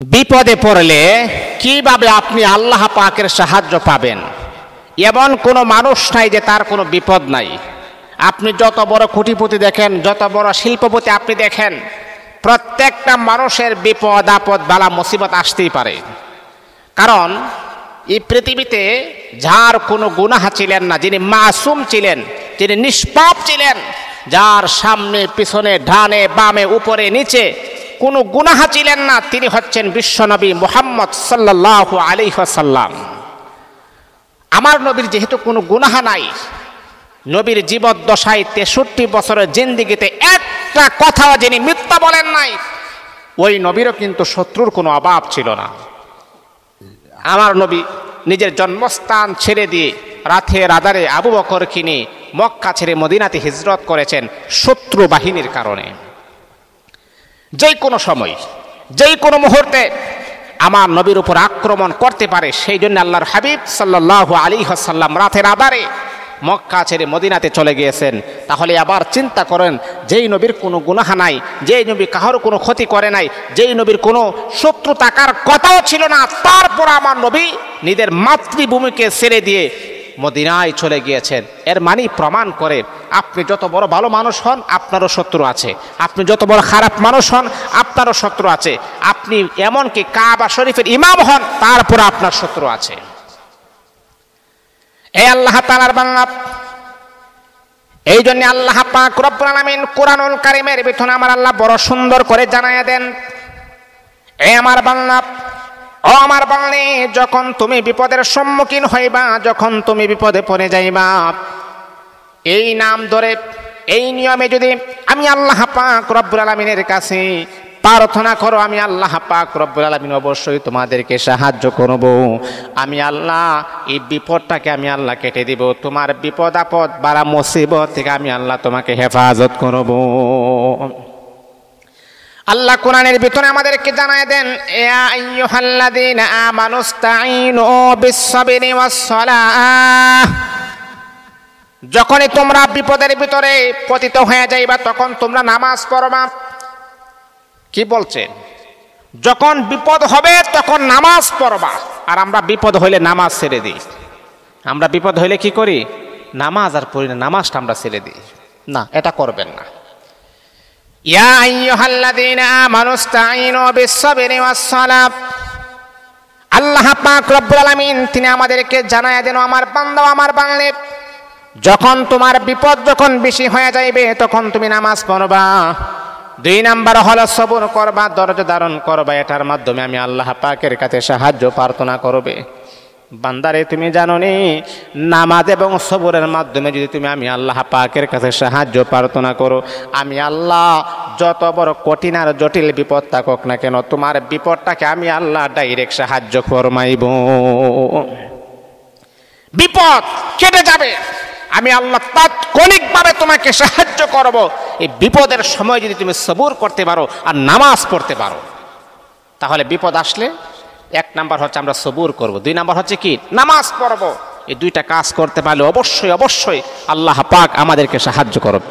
বিপদে পড়লে কিভাবে আপনি আল্লাহ পাকের সাহায্য পাবেন? এমন কোনো মানুষ নাই যে তার কোনো বিপদ নাই। আপনি যত বড় কোটিপতি দেখেন, যত বড় শিল্পপতি আপনি দেখেন, প্রত্যেকটা মানুষের বিপদ আপদ বালা মুসিবত আসতেই পারে। কারণ এই পৃথিবীতে যার কোনো গুনাহ ছিলেন না, যিনি মাসুম ছিলেন, যিনি নিষ্পাপ ছিলেন, যার সামনে পিছনে ডানে বামে উপরে নিচে কোনো গুনাহ ছিলেন না, তিনি হচ্ছেন বিশ্বনবী মুহাম্মদ সাল্লাল্লাহু আলাইহি ওয়াসাল্লাম। আমার নবীর যেহেতু কোনো গুনাহ নাই, নবীর জীবদ্দশায় 63 বছরের জিন্দেগিতে একটা কথাও যিনি মিথ্যা বলেন নাই, ওই নবীরও কিন্তু শত্রুর কোনো অভাব ছিল না। আমার নবী নিজের জন্মস্থান ছেড়ে দিয়ে রাতের আধারে আবু বকরকে নিয়ে মক্কা ছেড়ে মদিনাতে হিজরত করেছেন শত্রু বাহিনীর কারণে। যেই কোনো সময়, যেই কোনো মুহূর্তে আমার নবীর উপর আক্রমণ করতে পারে, সেই জন্য আল্লাহর হাবিব সাল্লাল্লাহু আলাইহি ওয়াসাল্লাম রাতের আধারে মক্কা ছেড়ে মদিনাতে চলে গিয়েছেন। তাহলে আবার চিন্তা করেন, যেই নবীর কোনো গুনাহ নাই, যেই নবী কারোর কোনো ক্ষতি করে নাই, যেই নবীর কোনো শত্রু থাকার কথাও ছিল না, তারপর আমার নবী নিজের মাতৃভূমিকে ছেড়ে দিয়ে মদিনায় চলে গিয়েছেন। এর মানে প্রমাণ করে আপনি যত বড় ভালো মানুষ হন, আপনারও শত্রু আছে। আপনি যত বড় খারাপ মানুষ হন, আপনারও শত্রু আছে। আপনি এমনকি কাবা শরীফের ইমাম হন, তারপর আপনার শত্রু আছে। এই আল্লাহ তাআলার বান্দা, এই জন্য আল্লাহ পাক রব্বুল আলামিন কুরআনুল কারীমের ভিতরে আমার আল্লাহ বড় সুন্দর করে জানায়া দেন, এ আমার বান্দা, ও আমার বান্দী, যখন তুমি বিপদের সম্মুখীন হইবা, যখন তুমি বিপদে পড়ে যাইবা, এই নাম ধরে এই নিয়মে যদি আমি আল্লাহ পাক রব্বুল আলামিনের কাছে প্রার্থনা করো, আমি আল্লাহ পাক রব্বুল আলামিন অবশ্যই তোমাদেরকে সাহায্য করব। আমি আল্লাহ এই বিপদটাকে আমি আল্লাহ কেটে দিব। তোমার বিপদ আপদ বালা মুসিবত থেকে আমি আল্লাহ তোমাকে হেফাজত করব। আল্লাহ কোরআনের ভিতরে আমাদেরকে জানায় দেন, ইয়া আইয়ুহাল্লাযীনা আমানুস্তাঈনু বিস-সাবরি ওয়াস-সালাহ। যখনই তোমরা বিপদের ভিতরে পতিত হয়ে যাইবা, তখন তোমরা নামাজ পড়বা। কি বলছেন? যখন বিপদ হবে তখন নামাজ পড়বা। আর আমরা বিপদ হইলে নামাজ ছেড়ে দিই। আমরা বিপদ হইলে কি করি? নামাজ আর পড়ি না, নামাজটা আমরা ছেড়ে দিই। না, এটা করবেন না। ইয়া আইয়ুহাল্লাযীনা আমানুস্তাঈনু বিস-সাবরি ওয়াস-সালাহ। আল্লাহ পাক রব্বুল আলামিন তিনি আমাদেরকে জানায়া দেন, আমার বান্দা, আমার বান্দী, যখন তোমার বিপদ যখন বেশি হয়ে যাইবে, তখন তুমি নামাজ পড়বা। 2 নাম্বার হলো সবর করবা, ধৈর্য ধারণ করবা। এটার মাধ্যমে আমি আল্লাহ পাকের কাছে সাহায্য প্রার্থনা করবে। বান্দারে, তুমি জানো নি, নামাজ এবং সবরের মাধ্যমে যদি তুমি আমি আল্লাহ পাকের কাছে সাহায্য প্রার্থনা করো, আমি আল্লাহ যত বড় কঠিন আর জটিল বিপদ থাকুক না কেন, তোমার বিপদটাকে আমি আল্লাহ ডাইরেক্ট সাহায্য ফরমাইব। বিপদ কেটে যাবে, আমি আল্লাহ তাৎক্ষণিকভাবে তোমাকে সাহায্য করব। এই বিপদের সময় যদি তুমি সবর করতে পারো আর নামাজ পড়তে পারো, তাহলে বিপদ আসলে 1 নাম্বার হচ্ছে আমরা সবর করব, 2 নাম্বার হচ্ছে কি? নামাজ পড়ব। এই 2টা কাজ করতে পারলে অবশ্যই অবশ্যই আল্লাহ পাক আমাদেরকে সাহায্য করবে।